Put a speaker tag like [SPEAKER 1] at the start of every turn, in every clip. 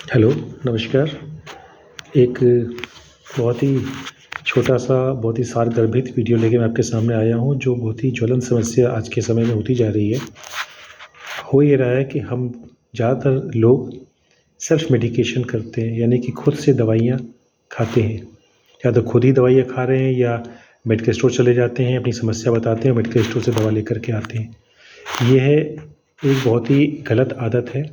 [SPEAKER 1] Hello, नमस्कार। एक बहुत ही छोटा-सा, बहुत ही सारगर्भित वीडियो लेके मैं आपके सामने आया हूँ, जो बहुत ही ज्वलंत समस्या आज के समय में होती जा रही है। हो ये रहा है कि हम ज़्यादातर लोग सेल्फ मेडिकेशन करते हैं, यानी कि खुद से दवाइयाँ खाते हैं। या तो खुद ही दवाइयाँ खा रहे हैं या मेडिकल स्टोर चले जाते हैं, अपनी समस्या बताते हैं और मेडिकल स्टोर से दवा लेकर के आते हैं। ये है एक बहुत ही गलत आदत है।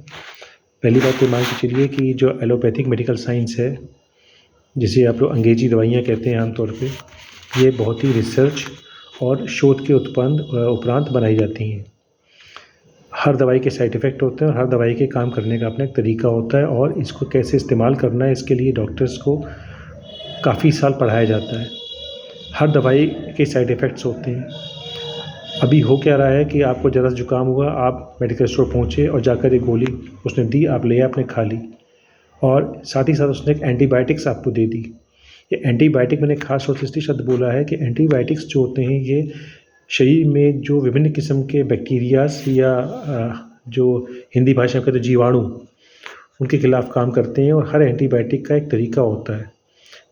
[SPEAKER 1] पहली बात तो मान के चलिए कि जो एलोपैथिक मेडिकल साइंस है, जिसे आप लोग अंग्रेजी दवाइयाँ कहते हैं आमतौर पे, ये बहुत ही रिसर्च और शोध के उपरांत बनाई जाती हैं। हर दवाई के साइड इफ़ेक्ट होते हैं और हर दवाई के काम करने का अपना एक तरीका होता है और इसको कैसे इस्तेमाल करना है, इसके लिए डॉक्टर्स को काफ़ी साल पढ़ाया जाता है। हर दवाई के साइड इफ़ेक्ट्स होते हैं। अभी हो क्या रहा है कि आपको ज़रा सा जुकाम हुआ, आप मेडिकल स्टोर पहुँचे और जाकर एक गोली उसने दी, आप ले आए, आपने खा ली और साथ ही साथ उसने एक एंटीबायोटिक्स आपको दे दी। ये एंटीबायोटिक मैंने खास तौर से इसलिए शब्द बोला है कि एंटीबायोटिक्स जो होते हैं, ये शरीर में जो विभिन्न किस्म के बैक्टीरियाज़ या जो हिंदी भाषा में कहते हैं जीवाणु, उनके खिलाफ़ काम करते हैं और हर एंटीबायोटिक का एक तरीका होता है।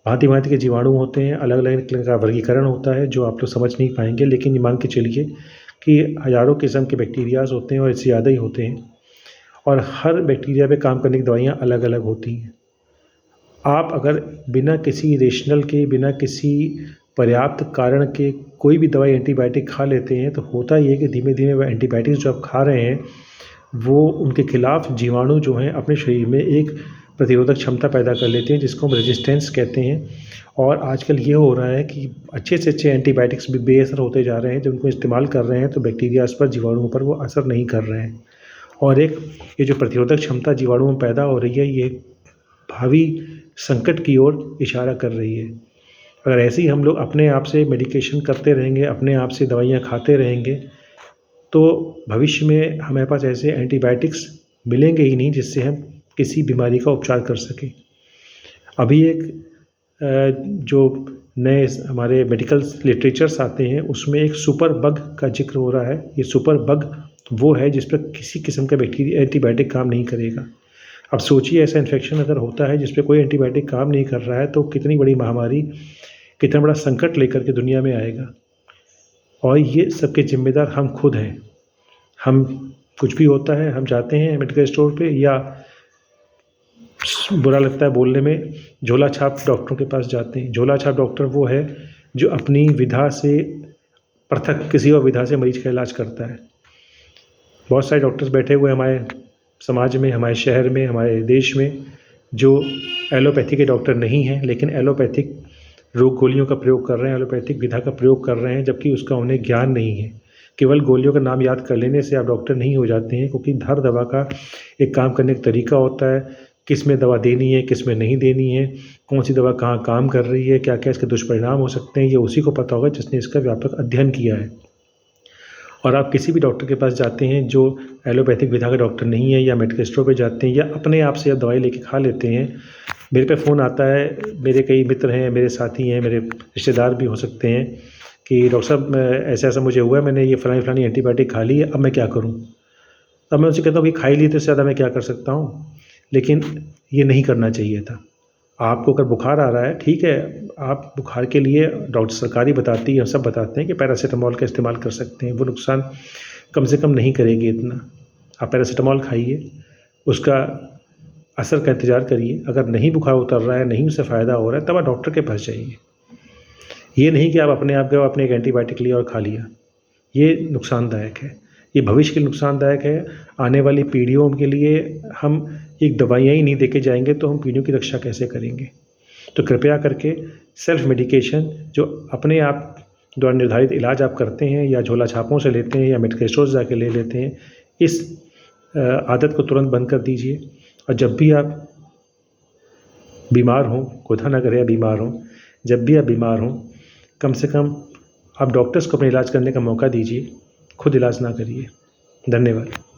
[SPEAKER 1] भाँति-भाँति के जीवाणु होते हैं, अलग-अलग तरह का वर्गीकरण होता है जो आप लोग समझ नहीं पाएँगे, लेकिन ये मान के चलिए कि हज़ारों किस्म के बैक्टीरियाज़ होते हैं और इससे ज़्यादा ही होते हैं और हर बैक्टीरिया पे काम करने की दवाइयाँ अलग-अलग होती हैं। आप अगर बिना किसी रेशनल के, बिना किसी पर्याप्त कारण के कोई भी दवाई एंटीबायोटिक खा लेते हैं, तो होता ये है कि धीमे-धीमे वो एंटीबायोटिक्स जो आप खा रहे हैं, वो उनके खिलाफ़ जीवाणु जो हैं अपने शरीर में एक प्रतिरोधक क्षमता पैदा कर लेते हैं, जिसको हम रेजिस्टेंस कहते हैं। और आजकल ये हो रहा है कि अच्छे से अच्छे एंटीबायोटिक्स भी बेअसर होते जा रहे हैं। जब उनको इस्तेमाल कर रहे हैं तो बैक्टीरियाज़ पर, जीवाणुओं पर वो असर नहीं कर रहे हैं। और एक ये जो प्रतिरोधक क्षमता जीवाणुओं में पैदा हो रही है, ये भावी संकट की ओर इशारा कर रही है। अगर ऐसे ही हम लोग अपने आप से मेडिकेशन करते रहेंगे, अपने आप से दवाइयाँ खाते रहेंगे, तो भविष्य में हमारे पास ऐसे एंटीबायोटिक्स मिलेंगे ही नहीं जिससे हम किसी बीमारी का उपचार कर सकें। अभी एक जो नए हमारे मेडिकल लिटरेचर्स आते हैं, उसमें एक सुपर बग का ज़िक्र हो रहा है। ये सुपर बग वो है जिस पर किसी किस्म का एंटीबायोटिक काम नहीं करेगा। अब सोचिए, ऐसा इन्फेक्शन अगर होता है जिस पे कोई एंटीबायोटिक काम नहीं कर रहा है, तो कितनी बड़ी महामारी, कितना बड़ा संकट लेकर के दुनिया में आएगा। और ये सबके ज़िम्मेदार हम खुद हैं। हम कुछ भी होता है, हम जाते हैं मेडिकल स्टोर पे, या बुरा लगता है बोलने में, झोला छाप डॉक्टरों के पास जाते हैं। झोला छाप डॉक्टर वो है जो अपनी विधा से पृथक किसी और विधा से मरीज का इलाज करता है। बहुत सारे डॉक्टर्स बैठे हुए हैं हमारे समाज में, हमारे शहर में, हमारे देश में, जो एलोपैथी के डॉक्टर नहीं हैं, लेकिन एलोपैथिक रोग गोलियों का प्रयोग कर रहे हैं, एलोपैथिक विधा का प्रयोग कर रहे हैं, जबकि उसका उन्हें ज्ञान नहीं है। केवल गोलियों का नाम याद कर लेने से आप डॉक्टर नहीं हो जाते हैं, क्योंकि हर दवा का एक काम करने का तरीका होता है। किस में दवा देनी है, किस में नहीं देनी है, कौन सी दवा कहाँ काम कर रही है, क्या-क्या इसके दुष्परिणाम हो सकते हैं, ये उसी को पता होगा जिसने इसका व्यापक अध्ययन किया है। और आप किसी भी डॉक्टर के पास जाते हैं जो एलोपैथिक विधा का डॉक्टर नहीं है, या मेडिकल स्टोर पे जाते हैं, या अपने आप से आप दवाई लेके खा लेते हैं। मेरे पे फ़ोन आता है, मेरे कई मित्र हैं, मेरे साथी हैं, मेरे रिश्तेदार भी हो सकते हैं, कि डॉक्टर साहब ऐसा-ऐसा मुझे हुआ है, मैंने ये फलानी-फलानी एंटीबायोटिक खा ली है, अब मैं क्या करूँ? तब मैं उनसे कहता हूँ कि खा ही ली तो इससे ज़्यादा मैं क्या कर सकता हूँ? लेकिन ये नहीं करना चाहिए था। आपको अगर बुखार आ रहा है, ठीक है, आप बुखार के लिए डॉक्टर सरकारी बताती है, सब बताते हैं कि पैरासिटामॉल का इस्तेमाल कर सकते हैं, वो नुकसान कम से कम नहीं करेगी इतना। आप पैरासिटामॉल खाइए, उसका असर का इंतज़ार करिए। अगर नहीं बुखार उतर रहा है, नहीं उससे फ़ायदा हो रहा है, तब आप डॉक्टर के पास जाइए। ये नहीं कि आप अपने आप गए, आपने एक एंटीबायोटिक लिया और खा लिया। ये नुकसानदायक है, ये भविष्य के लिए नुकसानदायक है। आने वाली पीढ़ियों के लिए हम एक दवाइयाँ ही नहीं देके जाएँगे तो हम पीढ़ियों की रक्षा कैसे करेंगे? तो कृपया करके सेल्फ मेडिकेशन जो अपने आप द्वारा निर्धारित इलाज आप करते हैं, या झोला छापों से लेते हैं, या मेडिकल स्टोर से जाके ले लेते हैं, इस आदत को तुरंत बंद कर दीजिए। और जब भी आप बीमार हों, खुदा ना करे बीमार हों, जब भी आप बीमार हों, कम से कम आप डॉक्टर्स को अपना इलाज करने का मौका दीजिए, खुद इलाज ना करिए। धन्यवाद।